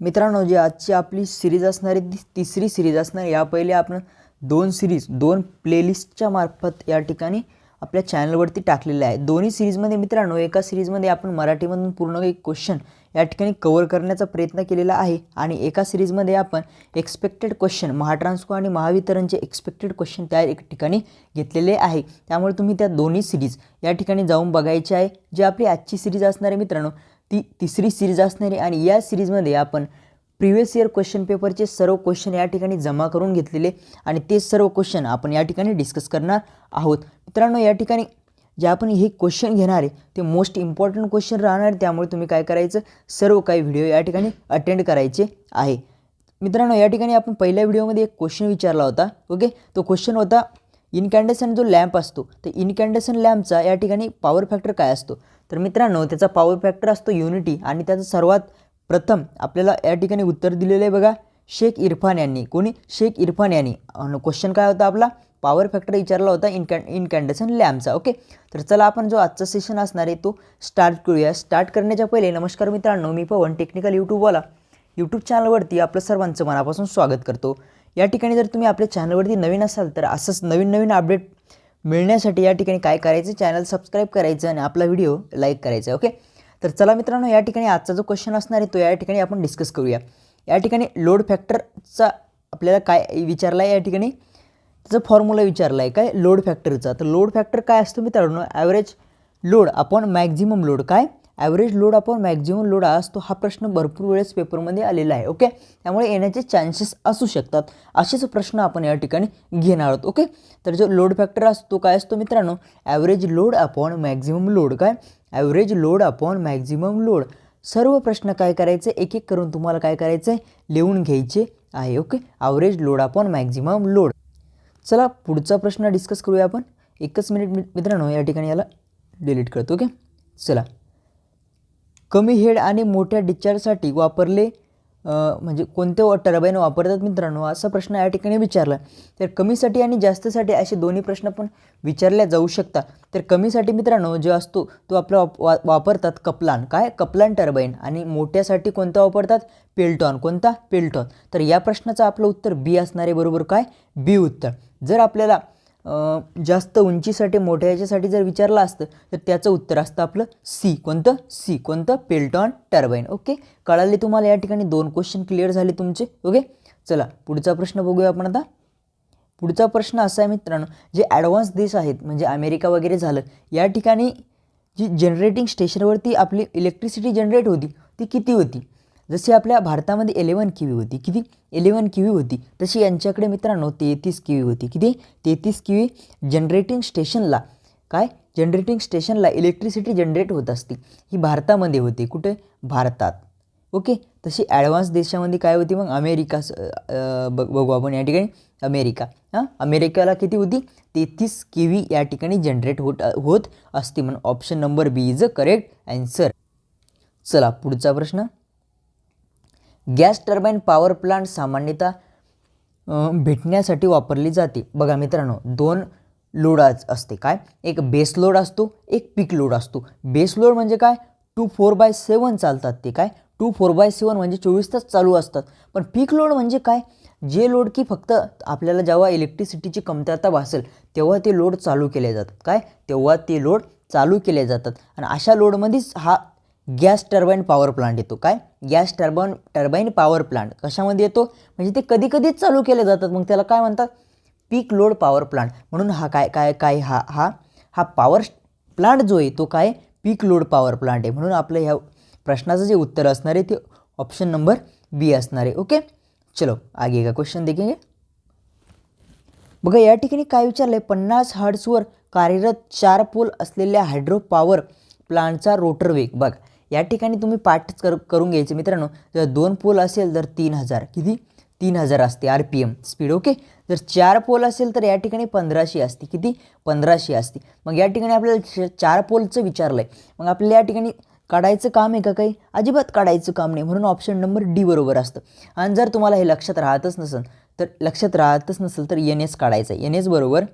मित्रांनो, जी आजची आपली सिरीज असणारी तिसरी सिरीज असणार. या पहिले आपण दोन प्लेलिस्टच्या मार्फत या ठिकाणी आपल्या चॅनलवरती टाकलेल्या आहे. दोन्ही सिरीजमध्ये मित्रांनो, एका सिरीजमध्ये आपण मराठीमधून पूर्ण एक क्वेश्चन या ठिकाणी कव्हर करण्याचा प्रयत्न केलेला आहे आणि एका सिरीजमध्ये आपण एक्सपेक्टेड क्वेश्चन महाट्रान्सको आणि महावितरणचे एक्सपेक्टेड क्वेश्चन त्या एक ठिकाणी घेतलेले आहे. त्यामुळे तुम्ही त्या दोन्ही सिरीज या ठिकाणी जाऊन बघायची आहे. जी आपली आजची सिरीज असणार आहे मित्रांनो, ती तिसरी सिरीज असणार आहे आणि या सिरीजमध्ये आपण प्रिव्हियस इयर क्वेश्चन पेपरचे सर्व क्वेश्चन या ठिकाणी जमा करून घेतलेले आणि ते सर्व क्वेश्चन आपण या ठिकाणी डिस्कस करणार आहोत. मित्रांनो, या ठिकाणी जे आपण हे क्वेश्चन घेणार आहे ते मोस्ट इम्पॉर्टंट क्वेश्चन राहणार. त्यामुळे तुम्ही काय करायचं, सर्व काही व्हिडिओ या ठिकाणी अटेंड करायचे आहे. मित्रांनो, या ठिकाणी आपण पहिल्या व्हिडिओमध्ये एक क्वेश्चन विचारला होता. ओके, तो क्वेश्चन होता इनकॅन्डेसन जो लॅम्प असतो तर इनकॅन्डेसन लॅम्पचा या ठिकाणी पॉवर फॅक्टर काय असतो. तर मित्रांनो, त्याचा पॉवर फॅक्टर असतो युनिटी आणि त्याचं सर्वात प्रथम आपल्याला या ठिकाणी उत्तर दिलेलं आहे बघा, शेख इरफान यांनी. कोणी? शेख इरफान यांनी. क्वेश्चन काय होता आपला, पॉवर फॅक्टर विचारला होता इनकॅन्डेसन लॅम्पचा. ओके, तर चला आपण जो आजचा सेशन असणार आहे तो स्टार्ट करूया. स्टार्ट करण्याच्या पहिले नमस्कार मित्रांनो, मी पवन टेक्निकल यूट्यूब चॅनलवरती आपलं सर्वांचं मनापासून स्वागत करतो. या ठिकाणी जर तुम्ही आपल्या चॅनलवरती नवीन असाल तर असंच नवीन अपडेट मिळण्यासाठी या ठिकाणी काय करायचं, चॅनल सबस्क्राईब करायचं आणि आपला व्हिडिओ लाईक करायचा. ओके, तर चला मित्रांनो, या ठिकाणी आजचा जो क्वेश्चन असणार आहे तो या ठिकाणी आपण डिस्कस करूया. या ठिकाणी लोड फॅक्टरचा आपल्याला काय विचारला आहे, या ठिकाणी त्याचा फॉर्म्युला विचारला आहे काय लोड फॅक्टरचा. तर लोड फॅक्टर काय असतो मित्रांनो, average load upon maximum load. काय average load upon maximum load हा असतो. हा प्रश्न भरपूर वेळेस पेपरमध्ये आलेला आहे. ओके, त्यामुळे येण्याचे चान्सेस असू शकतात. असेच प्रश्न आपण या ठिकाणी घेणार आहोत. ओके, तर जो लोड फॅक्टर असतो काय असतो मित्रांनो, average load upon maximum load. काय average load upon maximum load. सर्व प्रश्न काय करायचे, एक एक करून तुम्हाला काय करायचं आहे, लिहून घ्यायचे आहे. Okay, average load upon maximum load. चला पुढचा प्रश्न डिस्कस करूया आपण. एकच मिनिट मित्रांनो, या ठिकाणी याला डिलीट करतो. ओके, चला. कमी हेड आणि मोठ्या डिस्चार्जसाठी वापरले म्हणजे कोणते टर्बाईन वापरतात मित्रांनो, असा प्रश्न या ठिकाणी विचारला. तर कमीसाठी आणि जास्तसाठी असे दोन्ही प्रश्न पण विचारल्या जाऊ शकतात. तर कमीसाठी मित्रांनो जो असतो तो आपला वापरतात कपलान. काय कपलान टर्बाईन. आणि मोठ्यासाठी कोणता वापरतात, पेल्टॉन. कोणता, पेल्टॉन. तर या प्रश्नाचं आपलं उत्तर बी असणार आहे. बरोबर, काय बी उत्तर. जर आपल्याला जास्त उंचीसाठी मोठ्या याच्यासाठी जर विचारलं असतं तर त्याचं उत्तर असतं आपलं सी. कोणतं, सी. कोणतं, पेल्टॉन टर्बाईन. ओके, कळाले तुम्हाला. या ठिकाणी दोन क्वेश्चन क्लिअर झाले तुमचे. ओके, चला पुढचा प्रश्न बघूया आपण आता. पुढचा प्रश्न असा आहे मित्रांनो, जे ॲडव्हान्स देश आहेत म्हणजे अमेरिका वगैरे झालं, या ठिकाणी जी जनरेटिंग स्टेशनवरती आपली इलेक्ट्रिसिटी जनरेट होती ती किती होती. जशी आपल्या भारतामध्ये 11 केव्ही होती. किती, 11 केव्ही होती. तशी यांच्याकडे मित्रांनो 33 केव्ही होती. किती, 33 केव्ही जनरेटिंग स्टेशनला. काय, जनरेटिंग स्टेशनला इलेक्ट्रिसिटी जनरेट होत असते. ही भारतामध्ये होते. कुठे, भारतात. ओके, तशी ॲडव्हान्स देशामध्ये काय होती मग, अमेरिका. बघू आपण या ठिकाणी अमेरिका. अमेरिकेला किती होती, 33 केव्ही या ठिकाणी जनरेट होत असते. म्हणून option number B is a correct answer. चला पुढचा प्रश्न. गॅस टर्बाईन पॉवर प्लांट सामान्यतः भेटण्यासाठी वापरली जाते. बघा मित्रांनो, दोन लोड असते. काय, एक बेस लोड असतो, एक पीक लोड असतो. बेस लोड म्हणजे काय, 24/7 चालतात ते. काय, 24/7 म्हणजे 24 तास चालू असतात. पण पीक लोड म्हणजे काय, जे लोड की फक्त आपल्याला जेव्हा इलेक्ट्रिसिटीची कमतरता भासेल तेव्हा ते लोड चालू केले जातात. काय, तेव्हा ते लोड चालू केले जातात. आणि अशा लोडमध्येच हा गॅस टर्बाईन पॉवर प्लांट येतो. काय, गॅस टर्बाईन पॉवर प्लांट कशामध्ये येतो, म्हणजे ते कधी कधीच चालू केले जातात. मग त्याला काय म्हणतात, पीक लोड पॉवर प्लांट. म्हणून हा काय हा पॉवर प्लांट जो आहे तो काय, पीक लोड पॉवर प्लांट आहे. म्हणून आपलं ह्या प्रश्नाचं जे उत्तर असणार आहे ते ऑप्शन नंबर बी असणार आहे. ओके, चलो आगे का क्वेश्चन देखेंगे. बघा या ठिकाणी काय विचारलं आहे, 50 हर्ट्जवर कार्यरत 4 पोल असलेल्या हायड्रो पॉवर प्लांटचा रोटर वेग. बघ या ठिकाणी तुम्ही पाठ करून घ्यायचे मित्रांनो. जर 2 पोल असेल तर 3000. किती, 3000 असते RPM स्पीड. ओके, जर 4 पोल असेल तर या ठिकाणी 1500 असते. किती, 1500 असते. मग या ठिकाणी आपल्याला 4 पोलचं विचारलं आहे. मग आपल्याला या ठिकाणी काढायचं काम आहे का काही, अजिबात काढायचं काम नाही. म्हणून ऑप्शन नंबर डी बरोबर असतं. आणि जर तुम्हाला हे लक्षात राहतच नसेल तर NS काढायचं आहे. NS बरोबर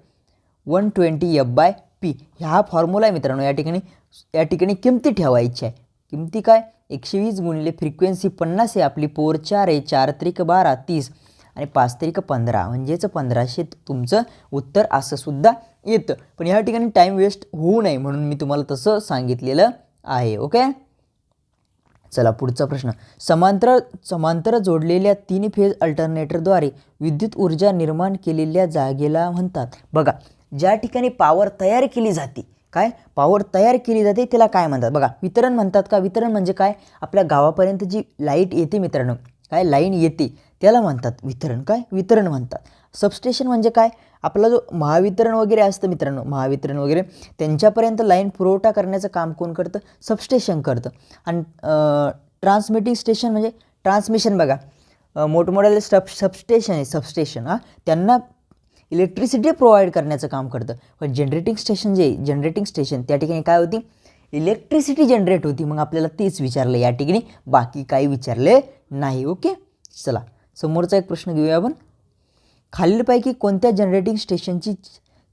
120 F/P. हा फॉर्म्युला आहे मित्रांनो. या ठिकाणी किमती ठेवायची आहे. किमती काय, 120 गुणिले फ्रिक्वेन्सी 50 आहे आपली, पोर 4 आहे, 4 त्रिक 12 30 आणि 5 त्रिक 15 म्हणजेच 1500 तुमचं उत्तर असं सुद्धा येतं. पण ह्या ठिकाणी टाईम वेस्ट होऊ नये म्हणून मी तुम्हाला तसं सांगितलेलं आहे. ओके, चला पुढचा प्रश्न. समांतर जोडलेल्या 3 फेज अल्टरनेटरद्वारे विद्युत ऊर्जा निर्माण केलेल्या जागेला म्हणतात. बघा, ज्या ठिकाणी पॉवर तयार केली जाते, काय पॉवर तयार केली जाते त्याला काय म्हणतात? बघा, वितरण म्हणतात का? वितरण म्हणजे काय? आपल्या गावापर्यंत जी लाईट येते मित्रांनो, काय लाईन येते त्याला म्हणतात वितरण. काय वितरण म्हणतात. सबस्टेशन म्हणजे काय? आपला जो महावितरण वगैरे असतं मित्रांनो, महावितरण वगैरे त्यांच्यापर्यंत लाईन पुरवठा करण्याचं काम कोण करतं? सबस्टेशन करतं. आणि ट्रान्समिटिंग स्टेशन म्हणजे ट्रान्समिशन. बघा, मोठमोठ्याले सबस्टेशन आहे, सबस्टेशन त्यांना इलेक्ट्रिसिटी प्रोव्हाइड करण्याचं काम करतं. पण जनरेटिंग स्टेशन जे जनरेटिंग स्टेशन त्या ठिकाणी काय होती? इलेक्ट्रिसिटी जनरेट होती. मग आपल्याला तेच विचारलं या ठिकाणी, बाकी काही विचारले नाही. ओके, चला समोरचा एक प्रश्न घेऊया आपण. खालीलपैकी कोणत्या जनरेटिंग स्टेशनची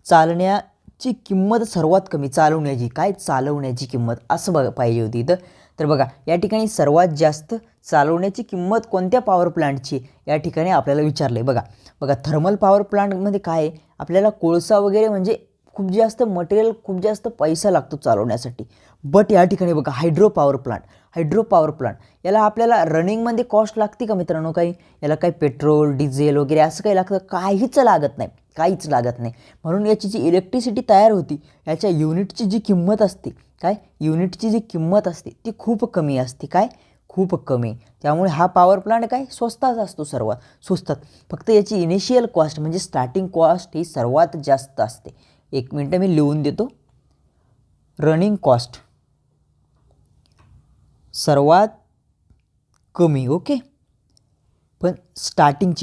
चालण्याची किंमत सर्वात कमी? चालवण्याची, काय चालवण्याची किंमत असं बघा पाहिजे होती इथं. तर बघा, या ठिकाणी सर्वात जास्त चालवण्याची किंमत कोणत्या पॉवर प्लांटची या ठिकाणी आपल्याला विचारलं आहे. बघा, थर्मल पॉवर प्लांटमध्ये काय आहे? आपल्याला कोळसा वगैरे म्हणजे खूप जास्त मटेरियल, खूप जास्त पैसा लागतो चालवण्यासाठी. बट या ठिकाणी बघा, हायड्रो पॉवर प्लांट याला आपल्याला रनिंगमध्ये कॉस्ट लागते का मित्रांनो? काही याला काही पेट्रोल डिझेल वगैरे असं काही लागतं? काहीच लागत नाही. म्हणून याची जी इलेक्ट्रिसिटी तयार होती, याच्या युनिटची जी किंमत असते, काय युनिटची जी किंमत असते ती खूप कमी असते. काय खूप कमी. त्यामुळे हा पॉवर प्लांट काय स्वस्तात असतो, सर्वात स्वस्तात. फक्त याची इनिशियल कॉस्ट म्हणजे स्टार्टिंग कॉस्ट ही सर्वात जास्त असते. 1 मिनटं मी लिहून देतो. रनिंग कॉस्ट सर्वात कमी. ओके, पण स्टार्टिंग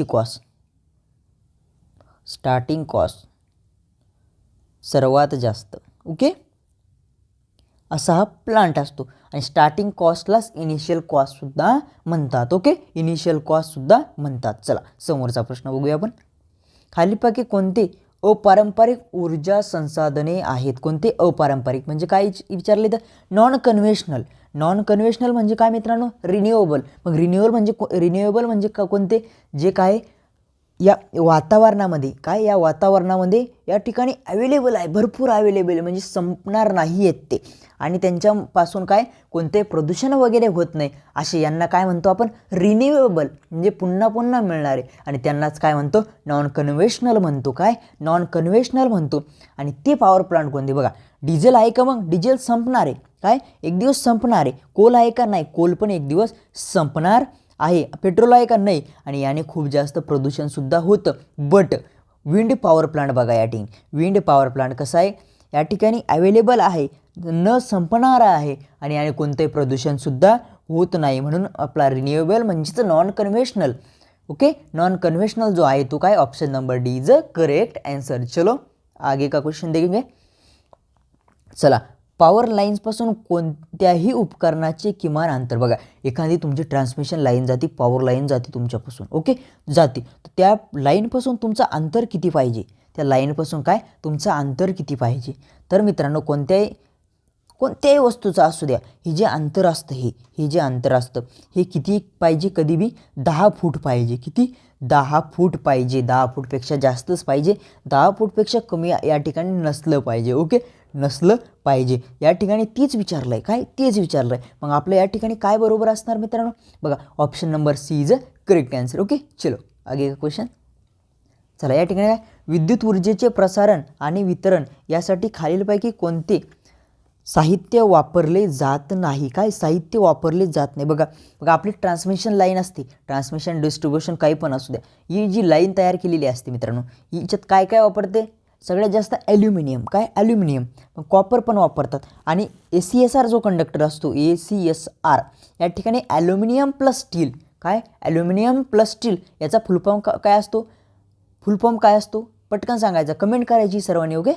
कॉस्ट सर्वात जास्त. ओके, असा हा प्लांट असतो. आणि स्टार्टिंग कॉस्टलाच इनिशियल कॉस्टसुद्धा म्हणतात. ओके, इनिशियल कॉस्टसुद्धा म्हणतात. चला समोरचा प्रश्न बघूया आपण. खालीलपैकी कोणते अपारंपरिक ऊर्जा संसाधने आहेत? कोणते अपारंपरिक म्हणजे काय विचारले तर नॉन कन्व्हेशनल म्हणजे काय मित्रांनो? रिन्युएबल. मग रिन्युएबल म्हणजे कोणते? जे काय या वातावरणामध्ये या ठिकाणी अवेलेबल आहे, भरपूर अवेलेबल म्हणजे संपणार नाही आहेत ते. आणि त्यांच्यापासून काय कोणते प्रदूषण वगैरे होत नाही असे यांना काय म्हणतो आपण? रिन्युएबल म्हणजे पुन्हा पुन्हा मिळणारे. आणि त्यांनाच काय म्हणतो? नॉन कन्व्हेशनल म्हणतो. काय नॉन कन्व्हेशनल म्हणतो. आणि ते पॉवर प्लांट कोणते? बघा, डिझेल आहे का? मग डिझेल संपणार आहे. काय एक दिवस संपणार आहे. कोल आहे का? नाही, कोल पण एक दिवस संपणार आहे. पेट्रोल आहे का? नाही. आणि याने खूप जास्त प्रदूषणसुद्धा होतं. बट विंड पॉवर प्लांट बघा, या ठिकाणी विंड पॉवर प्लांट कसं आहे? या ठिकाणी अवेलेबल आहे, न संपणारा आहे आणि याने कोणतंही प्रदूषणसुद्धा होत नाही. म्हणून आपला रिन्युएबल म्हणजेच non conventional. Okay, non conventional जो आहे तो काय? Option number D is a correct answer. चलो आगे का क्वेश्चन देखेंगे. चला, पॉवर लाईन्सपासून कोणत्याही उपकरणाचे किमान अंतर. बघा, एखादी तुमची ट्रान्समिशन लाईन जाते, पॉवर लाईन जाते तुमच्यापासून. ओके, जाते. तर त्या लाईनपासून तुमचं अंतर किती पाहिजे? त्या लाईनपासून काय तुमचं अंतर किती पाहिजे? तर मित्रांनो, कोणत्याही वस्तूचं असू द्या, हे जे अंतर असतं हे जे अंतर असतं हे किती पाहिजे? कधी बी 10 फूट पाहिजे. किती? 10 फूट पाहिजे. 10 फूटपेक्षा जास्तच पाहिजे. 10 फूटपेक्षा कमी या ठिकाणी नसलं पाहिजे. ओके, नसलं पाहिजे. या ठिकाणी तेच विचारलं आहे. काय? तेच विचारलं आहे. मग आपलं या ठिकाणी काय बरोबर असणार मित्रांनो? बघा, option number C is a correct answer. Okay, चलो आगे का क्वेश्चन. चला, या ठिकाणी काय? विद्युत ऊर्जेचे प्रसारण आणि वितरण यासाठी खालीलपैकी कोणते साहित्य वापरले जात नाही? काय साहित्य वापरले जात नाही? बघा, आपली ट्रान्समिशन लाईन असते, ट्रान्समिशन डिस्ट्रीब्युशन काही पण असू द्या, ही जी लाईन तयार केलेली असते मित्रांनो, हिच्यात काय काय वापरते? सगळ्यात जास्त ॲल्युमिनियम. काय? ॲल्युमिनियम. कॉपर पण वापरतात. आणि ACSR जो कंडक्टर असतो, ACSR, या ठिकाणी ॲल्युमिनियम प्लस स्टील. काय? ॲल्युमिनियम प्लस स्टील याचा फुलफॉर्म काय असतो? पटकन सांगायचा, कमेंट करायची सर्वांनी. ओके,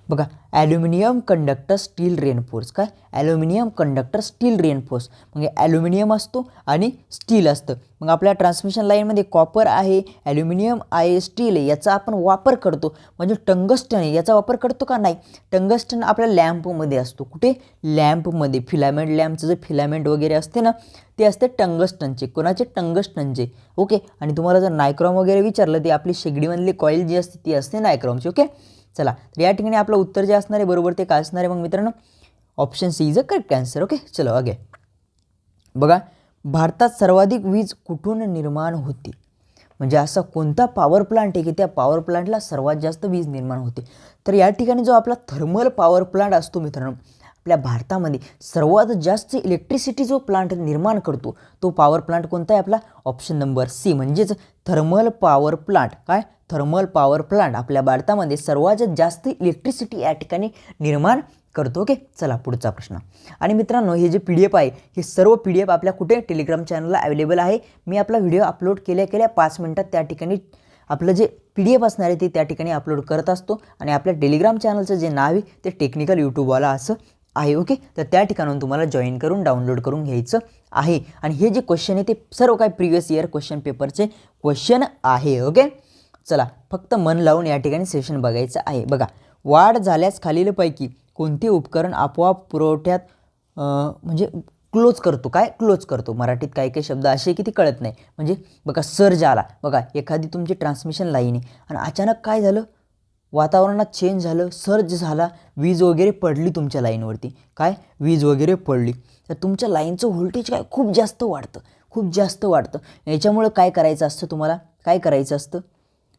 बघा ॲल्युमिनियम कंडक्टर स्टील रेनफोर्स, काय ॲल्युमिनियम कंडक्टर स्टील रेनफोर्स म्हणजे ॲल्युमिनियम असतो आणि स्टील असतं. मग आपल्या ट्रान्समिशन लाईनमध्ये कॉपर आहे, ॲल्युमिनियम आहे, स्टील आहे, याचा आपण वापर करतो. म्हणजे टंगस्टन आहे याचा वापर करतो का नाही. टंगस्टन आपल्या लॅम्पमध्ये असतो. कुठे लॅम्पमध्ये, फिलामेंट लॅम्पचं जे फिलामेंट वगैरे असते ना ते असते टंगस्टनचे. कोणाचे टंगस्टनचे. ओके. आणि तुम्हाला जर नायक्रॉम वगैरे विचारलं ते आपली शेगडीमधली कॉईल जी असते ती असते नायक्रॉमची. ओके. चला तर या ठिकाणी आपलं उत्तर जे असणार आहे बरोबर ते काय असणार आहे मग मित्रांनो, option C is a correct answer. Okay. चलो आगे बघा, भारतात सर्वाधिक वीज कुठून निर्माण होते. म्हणजे असा कोणता पॉवर प्लांट आहे की त्या पॉवर प्लांटला सर्वात जास्त वीज निर्माण होते. तर या ठिकाणी जो आपला थर्मल पॉवर प्लांट असतो मित्रांनो, आपल्या भारतामध्ये सर्वात जास्त इलेक्ट्रिसिटी जो प्लांट निर्माण करतो तो पॉवर प्लांट कोणता आहे आपला, ऑप्शन नंबर सी म्हणजेच थर्मल पॉवर प्लांट. काय थर्मल पॉवर प्लांट आपल्या भारतामध्ये सर्वात जास्त इलेक्ट्रिसिटी या ठिकाणी निर्माण करतो. ओके. चला पुढचा प्रश्न. आणि मित्रांनो हे जे PDF आहे हे सर्व PDF आपल्या कुठे टेलिग्राम चॅनलला अवेलेबल आहे. मी आपला व्हिडिओ अपलोड केल्या 5 मिनिटात त्या ठिकाणी आपलं जे PDF असणार आहे ते त्या ठिकाणी अपलोड करत असतो. आणि आपल्या टेलिग्राम चॅनलचं जे नाव आहे ते टेक्निकल यूट्यूबवाला असं आहे. ओके. तर त्या ठिकाणाहून तुम्हाला जॉईन करून डाउनलोड करून घ्यायचं आहे. आणि हे जे क्वेश्चन आहे ते सर्व काही प्रिव्हियस इयर क्वेश्चन पेपरचे क्वेश्चन आहे. ओके. चला फक्त मन लावून या ठिकाणी सेशन बघायचं आहे. बघा, वाढ झाल्यास खालीलपैकी कोणते उपकरण आपोआप पुरवठ्यात म्हणजे क्लोज करतो. काय क्लोज करतो. मराठीत काही काही शब्द असे की ती कळत नाही. म्हणजे बघा सर्ज आला. बघा एखादी तुमची ट्रान्समिशन लाईन आहे आणि अचानक काय झालं, वातावरणात चेंज झालं, सर्ज झाला, वीज वगैरे पडली तुमच्या लाईनवरती. काय वीज वगैरे पडली तर तुमच्या लाईनचं व्होल्टेज काय खूप जास्त वाढतं, खूप जास्त वाढतं. याच्यामुळं काय करायचं असतं तुम्हाला, काय करायचं असतं,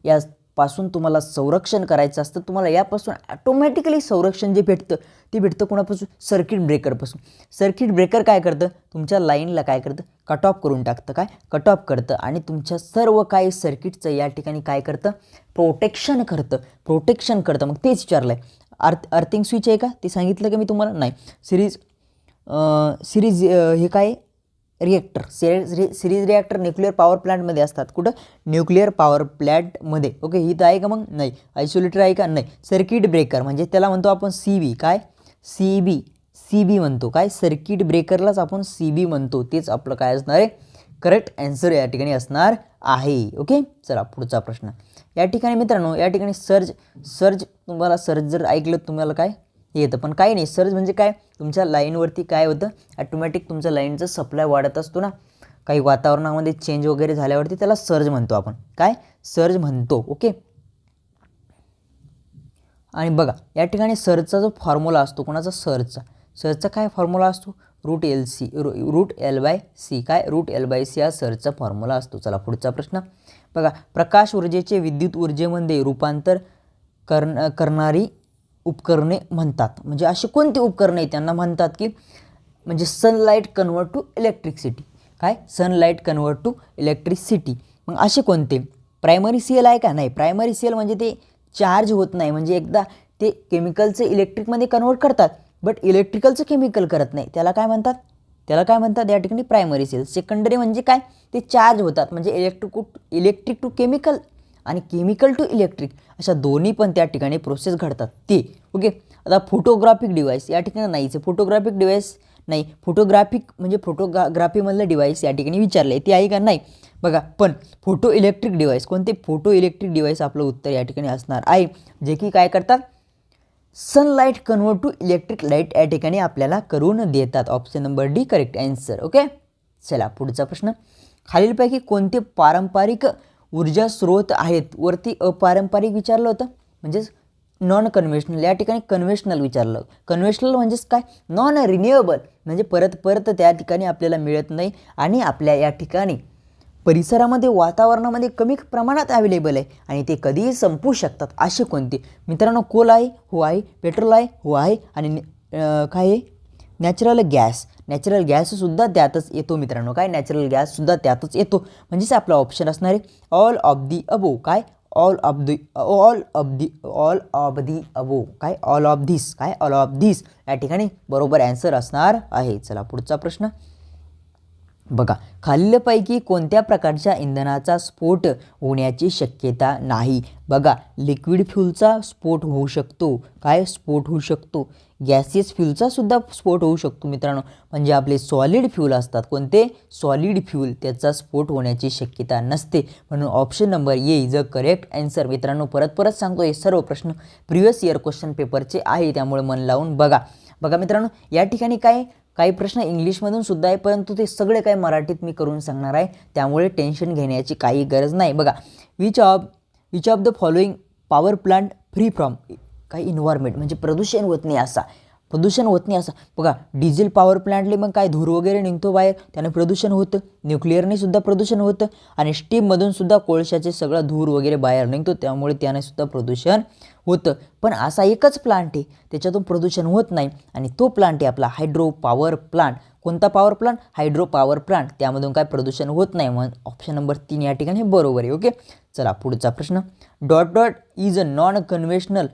यापासून तुम्हाला संरक्षण करायचं असतं. तुम्हाला यापासून ॲटोमॅटिकली संरक्षण जे भेटतं ते भेटतं कोणापासून, सर्किट ब्रेकरपासून. सर्किट ब्रेकर काय करतं, तुमच्या लाईनला काय करतं, कट ऑफ करून टाकतं. काय कट ऑफ करतं आणि तुमच्या सर्व काही सर्किटचं या ठिकाणी काय करतं, प्रोटेक्शन करतं. प्रोटेक्शन करतं. मग तेच विचारलं आहे, अर्थिंग स्विच आहे का ते सांगितलं का मी तुम्हाला, नाही. सिरीज हे काय reactor, series reactor nuclear power प्लांटमध्ये असतात. कुठं, न्यूक्लिअर पॉवर प्लांटमध्ये. ओके. ही तर आहे का मग, नाही. आयसोलेटर आहे का, नाही. सर्किट ब्रेकर म्हणजे त्याला म्हणतो आपण CB. काय CB म्हणतो. काय सर्किट ब्रेकरलाच आपण CB म्हणतो. तेच आपलं काय असणार आहे, करेक्ट आन्सर या ठिकाणी असणार आहे. ओके. चला पुढचा प्रश्न. या ठिकाणी मित्रांनो या ठिकाणी सर्ज तुम्हाला सर्ज जर ऐकलं तुम्हाला काय येतं, पण काही नाही. सर्ज म्हणजे काय, तुमच्या लाईनवरती काय होतं, ॲटोमॅटिक तुमच्या लाईनचं सप्लाय वाढत असतो ना, काही वातावरणामध्ये चेंज वगैरे झाल्यावरती त्याला सर्ज म्हणतो आपण. काय सर्ज म्हणतो. ओके. आणि बघा या ठिकाणी सर्जचा जो फॉर्म्युला असतो कोणाचा, सर्जचा काय फॉर्म्युला असतो, रूट L/C. काय रूट L/C हा सर्जचा फॉर्म्युला असतो. चला पुढचा प्रश्न बघा, प्रकाश ऊर्जेचे विद्युत ऊर्जेमध्ये रूपांतर करणारी उपकरणे म्हणतात. म्हणजे असे कोणते उपकरणे त्यांना म्हणतात की म्हणजे सनलाईट कन्वर्ट टू इलेक्ट्रिसिटी. काय सनलाईट कन्वर्ट टू इलेक्ट्रिसिटी. मग असे कोणते, प्रायमरी सेल आहे का, नाही. प्रायमरी सेल म्हणजे ते चार्ज होत नाही, म्हणजे एकदा ते केमिकलचं इलेक्ट्रिकमध्ये कन्वर्ट करतात बट इलेक्ट्रिकलचं केमिकल करत नाही. त्याला काय म्हणतात या ठिकाणी प्रायमरी सेल. सेकंडरी म्हणजे काय, ते चार्ज होतात म्हणजे इलेक्ट्रिक टू केमिकल आणि केमिकल टू इलेक्ट्रिक अशा दोन्ही पण त्या ठिकाणी प्रोसेस घडतात ते. ओके. आता फोटोग्राफिक डिव्हाइस या ठिकाणी नाहीच. फोटोग्राफिक डिव्हाइस नाही. फोटोग्राफिक म्हणजे फोटोग्राफीमधलं डिव्हाइस या ठिकाणी विचारलं आहे ते आहे का, नाही. बघा पण फोटो इलेक्ट्रिक डिव्हाइस कोणते, फोटो इलेक्ट्रिक डिव्हाइस आपलं उत्तर या ठिकाणी असणार आहे, जे की काय करतात, sunlight convert to electric light या ठिकाणी आपल्याला करून देतात. Option number D correct answer. Okay. चला पुढचा प्रश्न, खालीलपैकी कोणते पारंपरिक ऊर्जा स्रोत आहेत. वरती अपारंपरिक विचारलं होतं म्हणजेच नॉन कन्व्हेशनल, या ठिकाणी कन्व्हेशनल विचारलं. कन्व्हेशनल म्हणजेच काय, नॉन रिन्युएबल म्हणजे परत त्या ठिकाणी आपल्याला मिळत नाही आणि आपल्या या ठिकाणी परिसरामध्ये वातावरणामध्ये कमी प्रमाणात अवेलेबल आहे आणि ते कधीही संपू शकतात. असे कोणते मित्रांनो, कोल आहे, हो आहे. पेट्रोल आहे, हो आहे. आणि काय आहे, नॅचरल गॅससुद्धा त्यातच येतो मित्रांनो. काय नॅचरल गॅससुद्धा त्यातच येतो. म्हणजेच आपला ऑप्शन असणार आहे ऑल ऑफ दी अबो. काय ऑल ऑफ दी अबो. काय ऑल ऑफ धिस या ठिकाणी बरोबर आन्सर असणार आहे. चला पुढचा प्रश्न बघा, खालीलपैकी कोणत्या प्रकारच्या इंधनाचा स्फोट होण्याची शक्यता नाही? बघा, लिक्विड फ्यूलचा स्फोट होऊ शकतो. काय स्फोट होऊ शकतो? गॅसियस फ्यूलचा सुद्धा स्फोट होऊ शकतो मित्रांनो. म्हणजे आपले सॉलिड फ्यूल असतात, कोणते? सॉलिड फ्यूल, त्याचा स्फोट होण्याची शक्यता नसते. म्हणून option number A is a correct answer. मित्रांनो, परत सांगतो, हे सर्व प्रश्न प्रिव्हियस इयर क्वेश्चन पेपरचे आहे, त्यामुळे मन लावून बघा. मित्रांनो, या ठिकाणी काही प्रश्न इंग्लिशमधून सुद्धा आहे, परंतु ते सगळे काय मराठीत मी करून सांगणार आहे, त्यामुळे टेन्शन घेण्याची काही गरज नाही. बघा, which of the following power plant free from काही इन्व्हायरमेंट, म्हणजे प्रदूषण होत नाही असा. बघा, डिझेल पॉवर प्लांटले मग काय धूर वगैरे निघतो बाहेर, त्याने प्रदूषण होतं. न्यूक्लिअरने सुद्धा प्रदूषण होतं. आणि स्टीममधून सुद्धा कोळशाचे सगळं धूर वगैरे बाहेर निघतो, त्यामुळे त्याने सुद्धा प्रदूषण होतं. पण असा एकच प्लांट आहे त्याच्यातून प्रदूषण होत नाही, आणि तो प्लांट आहे आपला हायड्रो पॉवर प्लांट. कोणता power plant? Hydro power plant. त्यामधून काय प्रदूषण होत नाही. मग ऑप्शन नंबर 3 या ठिकाणी बरोबर आहे. ओके, चला पुढचा प्रश्न. Dot is a non conventional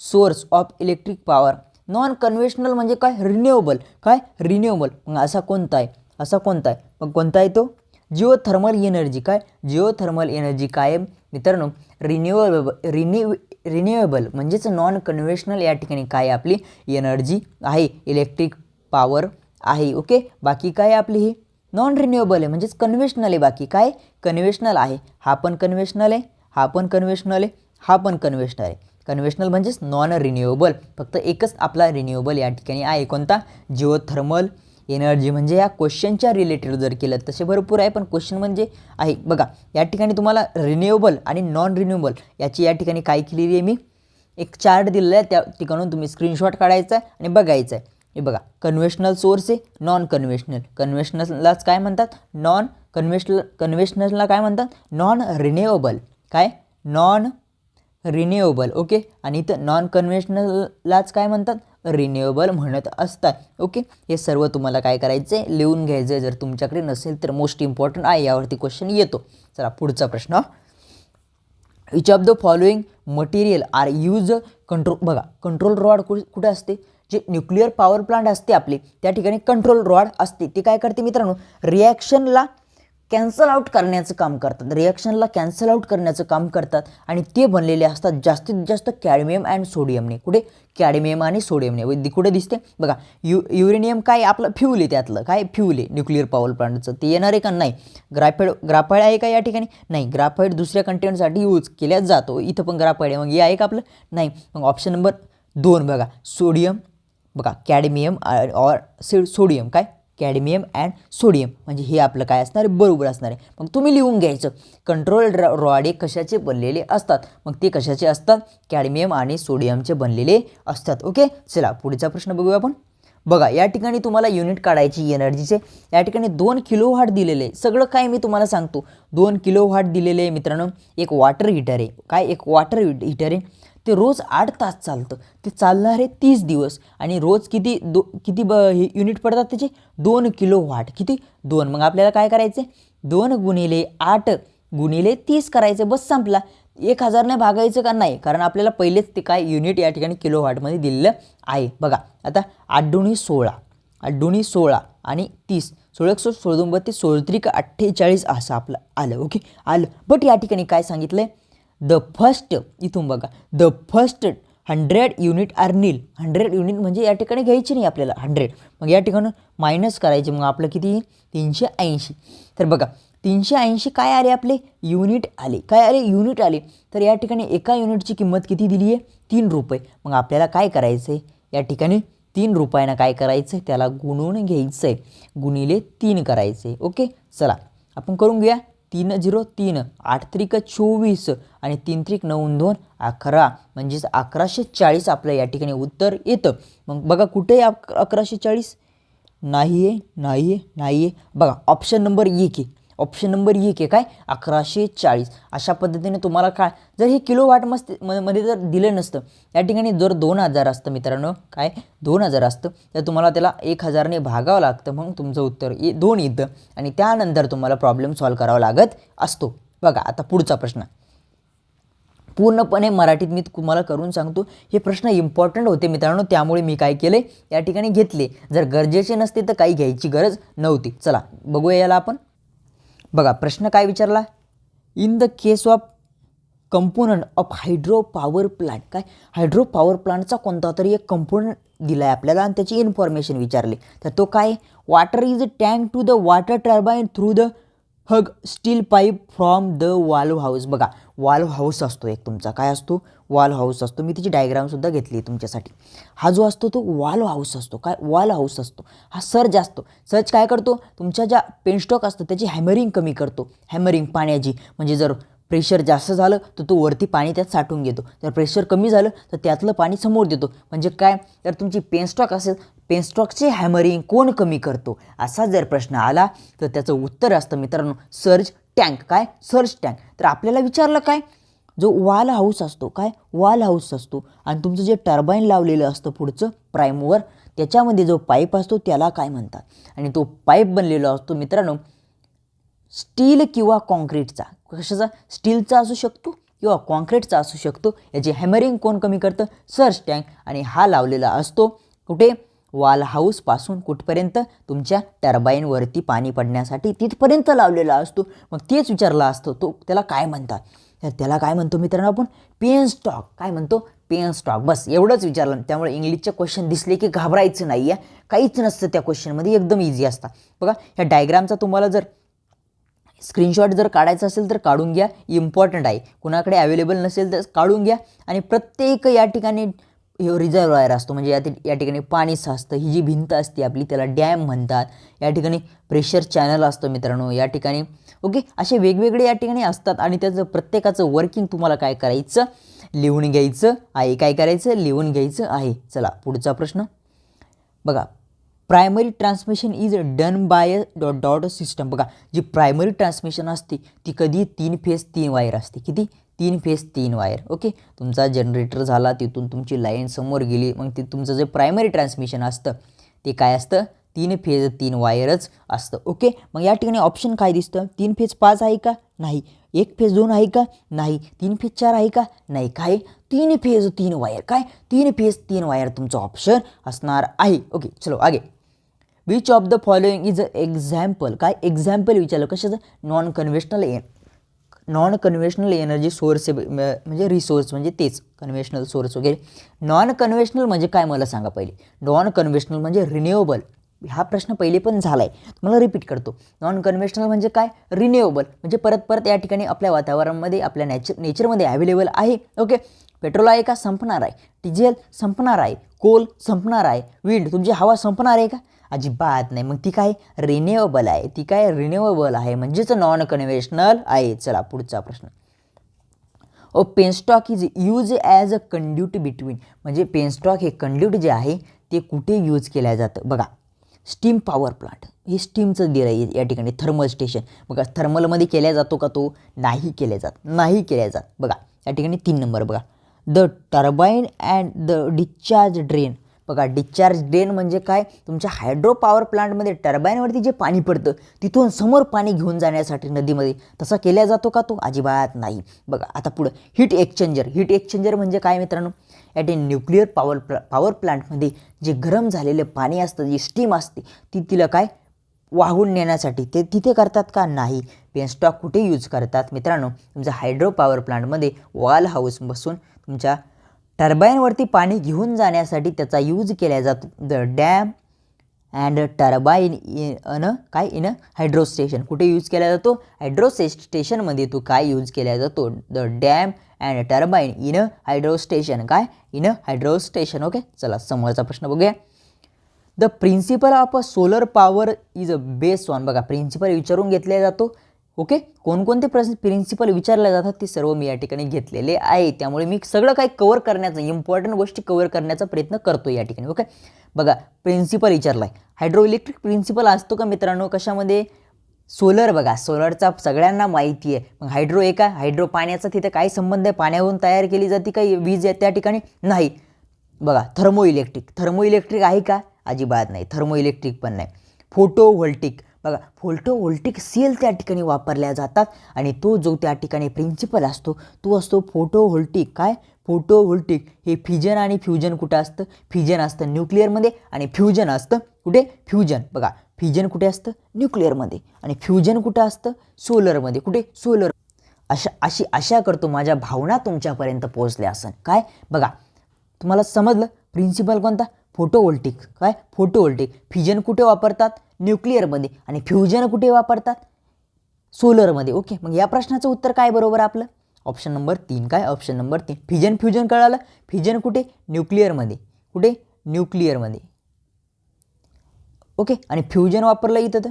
source of electric power. Non conventional म्हणजे काय? रिन्युएबल. काय? रिन्युएबल. मग असा कोणता आहे? मग कोणता आहे तो? Geothermal energy. काय? जिओथर्मल एनर्जी काय मित्रांनो? रिन्युएबल म्हणजेच नॉन कन्व्हेन्शनल या ठिकाणी काय आपली एनर्जी आहे, इलेक्ट्रिक पॉवर आहे. ओके, बाकी काय आपली ही नॉन रिन्युएबल आहे, म्हणजेच कन्व्हेन्शनल आहे. बाकी काय? कन्व्हेन्शनल आहे. हा पण कन्व्हेन्शनल आहे. कन्व्हेन्शनल म्हणजेच नॉन रिन्युएबल. फक्त एकच आपला रिन्युएबल या ठिकाणी आहे, कोणता? Geothermal energy. म्हणजे या क्वेश्चनच्या रिलेटेड जर केलं तसे भरपूर आहे, पण क्वेश्चन म्हणजे आहे. बघा, या ठिकाणी तुम्हाला रिन्युएबल आणि नॉन रिन्युएबल याची या ठिकाणी काय केलेली आहे, मी एक चार्ट दिलेला आहे, त्या ठिकाणून तुम्ही स्क्रीनशॉट काढायचा आहे आणि बघायचं आहे. हे बघा, कन्व्हेन्शनल सोर्स आहे, नॉन कन्व्हेन्शनललाच काय म्हणतात? नॉन कन्व्हेन्शनलला काय म्हणतात? Non renewable. काय? Non renewable. ओके, आणि इथं नॉन कन्व्हेन्शनललाच काय म्हणतात? रिन्युएबल म्हणत असतात. ओके, हे सर्व तुम्हाला काय करायचं आहे? लिहून घ्यायचं आहे. जर तुमच्याकडे नसेल तर मोस्ट इम्पॉर्टंट आहे, यावरती क्वेश्चन येतो. चला पुढचा प्रश्न. Which of the following material are use control. बघा, कंट्रोल रॉड कुठे असते? जे न्यूक्लिअर पॉवर प्लांट असते आपली, त्या ठिकाणी कंट्रोल रॉड असते. ती काय करते मित्रांनो? रिॲक्शनला कॅन्सल आउट करण्याचं काम करतात. आणि ते बनलेले असतात जास्तीत जास्त कॅडमियम अँड सोडियमने. कुठे? कॅडमियम आणि सोडियमने. कुठे दिसते? बघा, युरेनियम काय आपलं फ्यूल आहे, त्यातलं काय फ्यूल आहे न्यूक्लिअर पॉवर प्लांटचं, ते येणार आहे का? नाही. ग्राफाईड आहे का या ठिकाणी? नाही. ग्राफाईड दुसऱ्या कंटेंटसाठी यूज केल्या जातो. इथं पण ग्राफाईड आहे, मग हे आहे का आपलं? नाही. मग ऑप्शन नंबर 2 बघा, सोडियम. बघा, कॅडमियम ऑर सोडियम. काय? Cadmium and sodium. म्हणजे हे आपलं काय असणार आहे? बरोबर असणार आहे. मग तुम्ही लिहून घ्यायचं, कंट्रोल रॉड हे कशाचे बनलेले असतात? मग ते कशाचे असतात? कॅडमियम आणि सोडियमचे बनलेले असतात. ओके, चला पुढचा प्रश्न बघूया आपण. बघा, या ठिकाणी तुम्हाला युनिट काढायची एनर्जीचे. या ठिकाणी 2 किलोवॅट दिलेले. सगळं काय मी तुम्हाला सांगतो. 2 किलोवॅट दिलेले आहे मित्रांनो. एक वॉटर हीटर आहे. काय? एक वॉटर हीटर आहे. ते रोज 8 तास चालतं. ते चालणार आहे 30 दिवस. आणि रोज किती युनिट पडतात त्याचे? 2 किलोवॅट. किती? 2. मग आपल्याला काय करायचं? 2 गुणिले 8 गुणिले 30 करायचं. बस संपला. 1000ने भागायचं का? नाही, कारण आपल्याला पहिलेच ते काय युनिट या ठिकाणी किलोवॅटमध्ये दिलेलं आहे. बघा, आता 8 दुनी 16 आणि 30. 16 16 2 32 16 48 असं आपलं आलं. ओके, आलं. बट या ठिकाणी काय सांगितलं आहे? इथून बघा, the first 100 unit are nil. 100 unit म्हणजे या ठिकाणी घ्यायची नाही आपल्याला 100. मग या ठिकाणी मायनस करायचे. मग आपलं किती? 380. तर बघा, 380 काय आले? आपले युनिट आले. काय आले? युनिट आले. तर या ठिकाणी एका युनिटची किंमत किती दिली आहे? 3 रुपये. मग आपल्याला काय करायचं आहे? या ठिकाणी 3 रुपयानं काय करायचं आहे? त्याला गुणून घ्यायचं आहे. गुणिले 3 करायचं आहे. ओके, चला आपण करून घेऊया. 3 0 3 8 त्रिक 24 आणि 3 त्रिक 9 2 11. म्हणजेच 1140 आपलं या ठिकाणी उत्तर येतं. मग बघा, कुठे 1140? नाही आहे. बघा, ऑप्शन नंबर 1 आहे. काय? 1140. अशा पद्धतीने तुम्हाला काय, जर हे किलोवॅट मध्ये जर दिलं नसतं, या ठिकाणी जर 2000 असतं मित्रांनो, काय 2000 असतं, तर तुम्हाला त्याला 1000ने भागावं लागतं. मग तुमचं उत्तर 2 येतं आणि त्यानंतर तुम्हाला प्रॉब्लेम सॉल्व्ह करावा लागत असतो. बघा, आता पुढचा प्रश्न. पूर्णपणे मराठीत मी तुम्हाला करून सांगतो. हे प्रश्न इम्पॉर्टंट होते मित्रांनो, त्यामुळे मी काय केले या ठिकाणी घेतले. जर गरजेचे नसते तर काही घ्यायची गरज नव्हती. चला बघूया याला आपण. बघा प्रश्न काय विचारला, in the case of component of hydro power plant. काय हायड्रो पॉवर प्लांटचा कोणता तरी एक कंपोनंट दिला आहे आपल्याला आणि त्याची इन्फॉर्मेशन विचारली. तर तो काय, water is tank to the water turbine through the hug steel pipe from the valve house. बघा वाल्व हाऊस असतो एक तुमचा, काय असतो, वाल्व हाऊस असतो. मी त्याची डायग्रामसुद्धा घेतली तुमच्यासाठी. हा जो असतो तो वाल्व हाऊस असतो. काय वाल्व हाऊस असतो, हा सर्ज असतो. सर्ज काय करतो, तुमच्या ज्या पेनस्टॉक असतं त्याची हॅमरिंग कमी करतो. हॅमरिंग पाण्याची, म्हणजे जर प्रेशर जास्त झालं तर तो वरती पाणी त्यात साठवून घेतो. जर प्रेशर कमी झालं तर त्यातलं पाणी समोर देतो. म्हणजे काय, तर तुमची पेनस्टॉक असेल, पेनस्टॉकचे हॅमरिंग कोण कमी करतो, असा जर प्रश्न आला तर त्याचं उत्तर असतं मित्रांनो सर्ज टँक. काय, सर्ज टँक. तर आपल्याला विचारलं काय, जो वाल हाऊस असतो, काय वाल हाऊस असतो आणि तुमचं जे टर्बाईन लावलेलं असतं पुढचं प्राईमवर, त्याच्यामध्ये जो पाईप असतो त्याला काय म्हणतात. आणि तो पाईप बनलेला असतो मित्रांनो स्टील किंवा कॉन्क्रीटचा. कशाचा, स्टीलचा असू शकतो किंवा कॉन्क्रीटचा असू शकतो. याची हॅमरिंग कोण कमी करतं, सर्ज टँक. आणि हा लावलेला असतो कुठे, वाल हाऊसपासून कुठपर्यंत, तुमच्या टर्बाईनवरती पाणी पडण्यासाठी तिथपर्यंत लावलेला असतो. मग तेच विचारला असतो तो त्याला काय म्हणतात. तर त्याला काय म्हणतो मित्रांनो आपण, पेनस्टॉक. काय म्हणतो, पेनस्टॉक. बस एवढंच विचारलं. त्यामुळे इंग्लिशचे क्वेश्चन दिसले की घाबरायचं नाही आहे, काहीच नसतं त्या क्वेश्चनमध्ये, एकदम इझी असतात. बघा ह्या डायग्रामचा तुम्हाला जर स्क्रीनशॉट जर काढायचं असेल तर काढून घ्या, इम्पॉर्टंट आहे. कुणाकडे अवेलेबल नसेल तर काढून घ्या. आणि प्रत्येक या ठिकाणी रिझर्वायर असतो, म्हणजे या ठिकाणी पाणी साचतं. ही जी भिंत असते आपली त्याला डॅम म्हणतात. या ठिकाणी प्रेशर चॅनल असतं मित्रांनो या ठिकाणी. ओके, असे वेगवेगळे या ठिकाणी असतात आणि त्याचं प्रत्येकाचं वर्किंग तुम्हाला काय करायचं, लिहून घ्यायचं आहे. काय करायचं, लिहून घ्यायचं आहे. चला पुढचा प्रश्न बघा, primary transmission is done by dot system. बघा जी प्रायमरी ट्रान्समिशन असते ती कधी 3 फेज 3 वायर असते. किती, 3 फेज 3 वायर. ओके, तुमचा जनरेटर झाला, तिथून तुमची लाईन समोर गेली, मग ते तुमचं जे प्रायमरी ट्रान्समिशन असतं ते काय असतं, 3 फेज 3 वायरच असतं. ओके, मग या ठिकाणी ऑप्शन काय दिसतं, 3 फेज 5 आहे का, नाही. 1 फेज 2 आहे का, नाही. 3 फेज 4 आहे का, नाही. काय, 3 फेज 3 वायर. काय, 3 फेज 3 वायर तुमचं ऑप्शन असणार आहे. ओके चलो आगे. Which of the following is example. काय, एक्झाम्पल विचारलं कशाचं, नॉन कन्व्हेशनल एनर्जी सोर्स, म्हणजे रिसोर्स, म्हणजे तेच कन्व्हेशनल सोर्स वगैरे. नॉन कन्व्हेशनल म्हणजे काय मला सांगा पहिले. नॉन कन्व्हेशनल म्हणजे रिन्युएबल. हा प्रश्न पहिले पण झाला आहे, तुम्हाला रिपीट करतो. नॉन कन्व्हेशनल म्हणजे काय, रिन्युएबल म्हणजे परत परत या ठिकाणी आपल्या वातावरणामध्ये, आपल्या नेचरमध्ये अवेलेबल आहे. ओके, पेट्रोल आहे का, संपणार आहे. डिझेल संपणार आहे. कोल संपणार आहे. विंड, तुमची हवा संपणार आहे का, अजिबात नाही. मग ती काय, रिन्युएबल आहे. ती काय, रिन्युएबल आहे, म्हणजेच नॉन कन्व्हेशनल आहे. चला पुढचा प्रश्न. Penstock is use as a conduit between. म्हणजे पेनस्टॉक हे कंड्यूट जे आहे ते कुठे यूज केलं जातं. बघा स्टीम पॉवर प्लांट, हे स्टीमचं दिलं आहे या ठिकाणी. थर्मल स्टेशन, बघा थर्मलमध्ये केल्या जातो का तो, नाही केल्या जात, नाही केल्या जात. बघा या ठिकाणी 3 नंबर बघा, the turbine and the discharge drain. बघा डिस्चार्ज ड्रेन म्हणजे काय, तुमच्या हायड्रो पॉवर प्लांटमध्ये टर्बाईनवरती जे पाणी पडतं तिथून समोर पाणी घेऊन जाण्यासाठी नदीमध्ये, तसा केल्या जातो का तो, अजिबात नाही. बघा आता पुढं हीट एक्सचेंजर. हीट एक्सचेंजर म्हणजे काय मित्रांनो, या न्यूक्लिअर पॉवर प्लांटमध्ये जे गरम झालेलं पाणी असतं, जी स्टीम असते ती तिला काय वाहून नेण्यासाठी ते तिथे करतात का, नाही. पेनस्टॉक कुठे यूज करतात मित्रांनो, तुमच्या हायड्रो पॉवर प्लांटमध्ये वाल हाऊस बसून तुमच्या टर्बाईनवरती पाणी घेऊन जाण्यासाठी त्याचा यूज केला जातो. The dam and turbine in hydro station. कुठे यूज केला जातो, हायड्रो स्टेशनमध्ये तो काय यूज केला जातो, the dam and turbine in hydro station. काय, इन हायड्रो स्टेशन. ओके चला समोरचा प्रश्न बघूया. The principle of a solar power is a based on. बघा प्रिन्सिपल विचारून घेतला जातो. ओके, कोणकोणते प्रिन्सिपल विचारले जातात ते सर्व मी या ठिकाणी घेतलेले आहे. त्यामुळे मी सगळं काही कव्हर करण्याचा, इम्पॉर्टंट गोष्टी कव्हर करण्याचा प्रयत्न करतो या ठिकाणी. ओके बघा प्रिन्सिपल विचारला आहे. हायड्रो इलेक्ट्रिक प्रिन्सिपल असतो का मित्रांनो कशामध्ये, सोलर. बघा सोलरचा सगळ्यांना माहिती आहे. मग हायड्रो आहे का, हायड्रो पाण्याचा तिथे काय संबंध आहे, पाण्यावरून तयार केली जाते काही वीज आहे त्या ठिकाणी, नाही. बघा थर्मो इलेक्ट्रिक आहे का, अजिबात नाही. थर्मो इलेक्ट्रिक पण नाही. फोटो व्होल्टिक बघा फोटोव्होल्टिक सेल त्या ठिकाणी वापरल्या जातात आणि तो जो त्या ठिकाणी प्रिन्सिपल असतो तो असतो फोटोव्होल्टिक. काय फोटोव्होल्टिक. हे फिजन आणि फ्युजन कुठं असतं? फिजन असतं न्यूक्लिअरमध्ये आणि फ्युजन असतं कुठे? फ्युजन. बघा फिजन कुठे असतं? न्यूक्लिअरमध्ये आणि फ्युजन कुठं असतं? सोलरमध्ये. कुठे? सोलर. आशा करतो माझ्या भावना तुमच्यापर्यंत पोहोचल्या असन. काय बघा तुम्हाला समजलं प्रिन्सिपल कोणता? फोटोव्होल्टिक. काय फोटोव्होल्टिक. फिजन कुठे वापरतात? न्यूक्लिअरमध्ये आणि फ्युजन कुठे वापरतात? सोलरमध्ये. ओके, मग या प्रश्नाचं उत्तर काय बरोबर आपलं? Option number 3. काय ऑप्शन नंबर 3. फिजन फ्युजन कळालं. फिजन कुठे? न्यूक्लिअरमध्ये. कुठे? न्यूक्लिअरमध्ये. ओके, आणि फ्युजन वापरलं इथं तर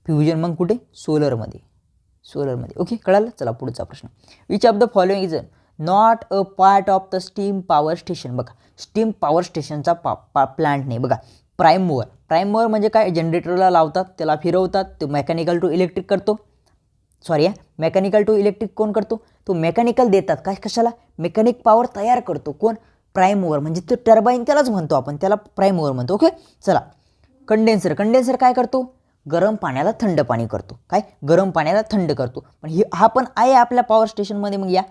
फ्युजन मग कुठे? सोलरमध्ये. सोलरमध्ये. ओके, कळालं. चला पुढचा प्रश्न. Which of the following is not a part of the steam power station. बघा स्टीम पॉवर स्टेशनचा प्लांट नाही. बघा प्राईम मूवर. प्राईम मूवर म्हणजे काय? जनरेटरला लावतात, त्याला फिरवतात, तो मेकॅनिकल टू इलेक्ट्रिक करतो. सॉरी मेकॅनिकल टू इलेक्ट्रिक कोण करतो? तो मेकॅनिकल देतात. काय कशाला? मेकॅनिक पॉवर तयार करतो कोण? Prime mover. म्हणजे तो टर्बाईन त्यालाच म्हणतो आपण, त्याला प्राईम मूवर म्हणतो. ओके चला. कंडेन्सर. कंडेन्सर काय करतो? गरम पाण्याला थंड पाणी करतो. काय? गरम पाण्याला थंड करतो. पण हा पण आहे आपल्या पॉवर स्टेशनमध्ये. मग या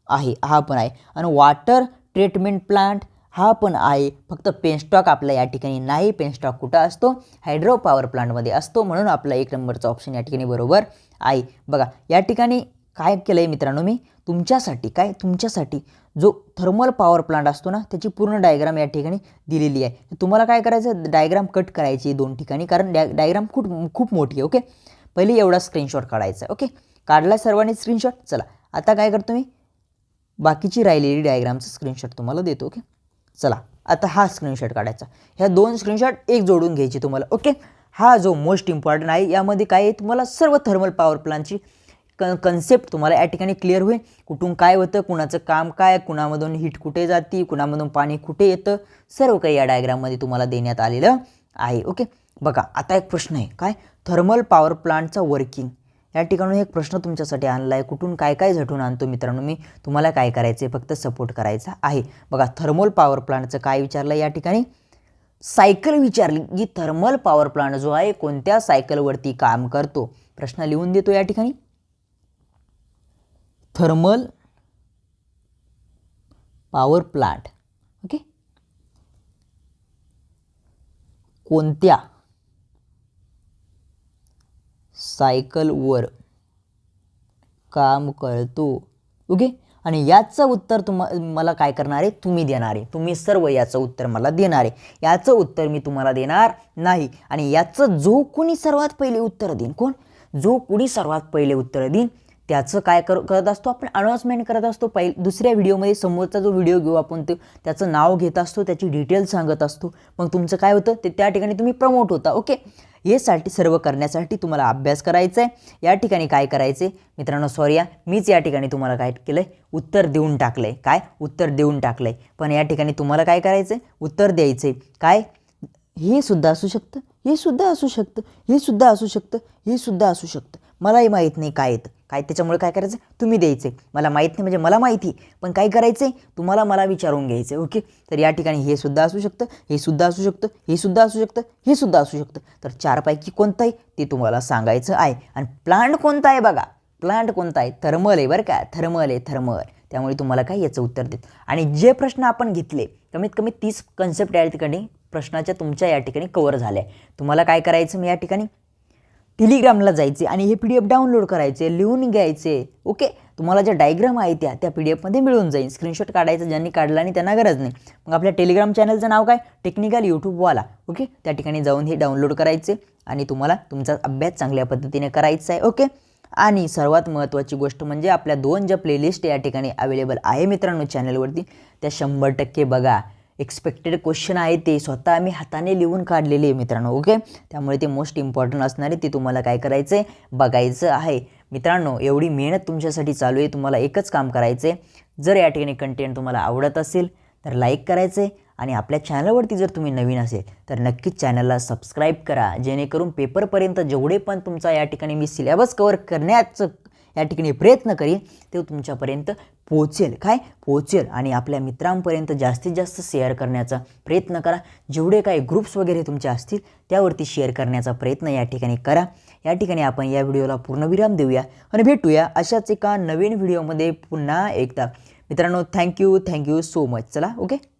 आहे, हा पण आहे. आणि वॉटर ट्रीटमेंट प्लांट हा पण आहे. फक्त पेनस्टॉक आपल्या या ठिकाणी नाही. पेनस्टॉक कुठं असतो? हायड्रो पॉवर प्लांटमध्ये असतो. म्हणून आपला 1 नंबरचा ऑप्शन या ठिकाणी बरोबर आहे. बघा या ठिकाणी काय केलं आहे मित्रांनो मी तुमच्यासाठी, काय तुमच्यासाठी जो थर्मल पॉवर प्लांट असतो ना त्याची पूर्ण डायग्राम या ठिकाणी दिलेली आहे. तुम्हाला काय करायचं? डायग्राम कट करायची 2 ठिकाणी, कारण डायग्राम खूप मोठी आहे. ओके, पहिले एवढा स्क्रीनशॉट काढायचा आहे. ओके, काढला सर्वांनी स्क्रीनशॉट. चला आता काय करतो मी? बाकीची राहिलेली डायग्रामचं स्क्रीनशॉट तुम्हाला देतो. ओके चला, आता हा स्क्रीनशॉट काढायचा. ह्या 2 स्क्रीनशॉट एक जोडून घ्यायची तुम्हाला. ओके, हा जो मोस्ट इम्पॉर्टंट आहे यामध्ये काय आहे तुम्हाला सर्व थर्मल पॉवर प्लांटची कन्सेप्ट तुम्हाला या ठिकाणी क्लिअर होईल. कुठून काय होतं, कुणाचं काम काय, कुणामधून हीट कुठे जाती, कुणामधून पाणी कुठे येतं, सर्व काही या डायग्राममध्ये तुम्हाला देण्यात आलेलं आहे. ओके बघा आता एक प्रश्न आहे. काय? थर्मल पॉवर प्लांटचं वर्किंग. या ठिकाणी एक प्रश्न तुमच्यासाठी आणला आहे. कुठून काय काय झटून आणतो मित्रांनो मी. तुम्हाला काय करायचं आहे? फक्त सपोर्ट करायचा आहे. बघा थर्मल पॉवर प्लांटचं काय विचारलं या ठिकाणी? सायकल विचारली. जी थर्मल पॉवर प्लांट जो आहे कोणत्या सायकलवरती काम करतो? प्रश्न लिहून देतो या ठिकाणी. थर्मल पॉवर प्लांट ओके कोणत्या सायकलवर काम करतो? ओके, आणि याचं उत्तर मला काय करणार आहे? तुम्ही देणार आहे. तुम्ही सर्व याचं उत्तर मला देणार आहे. याचं उत्तर मी तुम्हाला देणार नाही. आणि याचं जो कोणी सर्वात पहिले उत्तर देईन, कोण? जो कोणी सर्वात पहिले उत्तर देईन त्याचं काय करत असतो आपण? अनाउन्समेंट करत असतो. दुसऱ्या व्हिडिओमध्ये समोरचा जो व्हिडिओ घेऊ आपण त्याचं नाव घेत असतो, त्याची डिटेल सांगत असतो. मग तुमचं काय होतं ते त्या ठिकाणी तुम्ही प्रमोट होता. ओके, हे सर्व करण्यासाठी तुम्हाला अभ्यास करायचा आहे. या ठिकाणी काय करायचं आहे मित्रांनो? सॉरी मीच या ठिकाणी तुम्हाला काय केलं आहे? उत्तर देऊन टाकलं आहे. काय? उत्तर देऊन टाकलं आहे. पण या ठिकाणी तुम्हाला काय करायचं आहे? उत्तर द्यायचं आहे. काय? हे सुद्धा असू शकतं, हे सुद्धा असू शकतं, हे सुद्धा असू शकतं, हे सुद्धा असू शकतं. मलाही माहीत नाही काय येतं काय. त्याच्यामुळे काय करायचं? तुम्ही द्यायचं आहे. मला माहीत नाही म्हणजे मला माहिती, पण काय करायचं आहे? तुम्हाला मला विचारून घ्यायचं आहे. ओके, तर या ठिकाणी हे सुद्धा असू शकतं, हे सुद्धा असू शकतं, हे सुद्धा असू शकतं, हे सुद्धा असू शकतं. तर 4 पैकी कोणतं आहे ते तुम्हाला सांगायचं आहे. आणि प्लांट कोणता आहे? बघा प्लांट कोणता आहे? थर्मल आहे बरं का, थर्मल आहे, थर्मल. त्यामुळे तुम्हाला काय याचं उत्तर देत. आणि जे प्रश्न आपण घेतले कमीत कमी 30 कन्सेप्ट या ठिकाणी प्रश्नाच्या तुमच्या या ठिकाणी कव्हर झाल्या. तुम्हाला काय करायचं? मी या ठिकाणी टेलिग्रामला जायचे आणि हे PDF डाउनलोड करायचे, लिहून घ्यायचे. ओके, तुम्हाला ज्या डायग्राम आहे त्या PDF मिळून जाईल. स्क्रीनशॉट काढायचं, ज्यांनी काढला आणि त्यांना गरज नाही. मग आपल्या टेलिग्राम चॅनलचं नाव काय? टेक्निकल यूट्यूबवाला. ओके, त्या ठिकाणी जाऊन हे डाउनलोड करायचे आणि तुम्हाला तुमचा अभ्यास चांगल्या पद्धतीने करायचा आहे. ओके, आणि सर्वात महत्त्वाची गोष्ट म्हणजे आपल्या 2 ज्या प्लेलिस्ट या ठिकाणी अवेलेबल आहे मित्रांनो चॅनलवरती त्या 100% बघा. एक्सपेक्टेड क्वेश्चन आहे ते स्वतः आम्ही हाताने लिहून काढलेले आहे मित्रांनो. ओके, त्यामुळे ते मोस्ट इम्पॉर्टंट असणार आहे. ते तुम्हाला काय करायचं आहे? बघायचं आहे मित्रांनो. एवढी मेहनत तुमच्यासाठी चालू आहे. तुम्हाला एकच काम करायचं आहे. जर या ठिकाणी कंटेंट तुम्हाला आवडत असेल तर लाईक करायचं आहे आणि आपल्या चॅनलवरती जर तुम्ही नवीन असेल तर नक्कीच चॅनलला सबस्क्राईब करा, जेणेकरून पेपरपर्यंत जेवढे पण तुमचा या ठिकाणी मी सिलेबस कव्हर करण्याचं या ठिकाणी प्रयत्न करीन ते तुमच्यापर्यंत पोहोचेल आणि आपल्या मित्रांपर्यंत जास्तीत जास्त शेअर करण्याचा प्रयत्न करा. जेवढे काही ग्रुप्स वगैरे तुमचे असतील त्यावरती शेअर करण्याचा प्रयत्न या ठिकाणी करा. या ठिकाणी आपण या व्हिडिओला पूर्णविराम देऊया आणि भेटूया अशाच एका नवीन व्हिडिओमध्ये पुन्हा एकदा. मित्रांनो थँक्यू सो मच. चला ओके.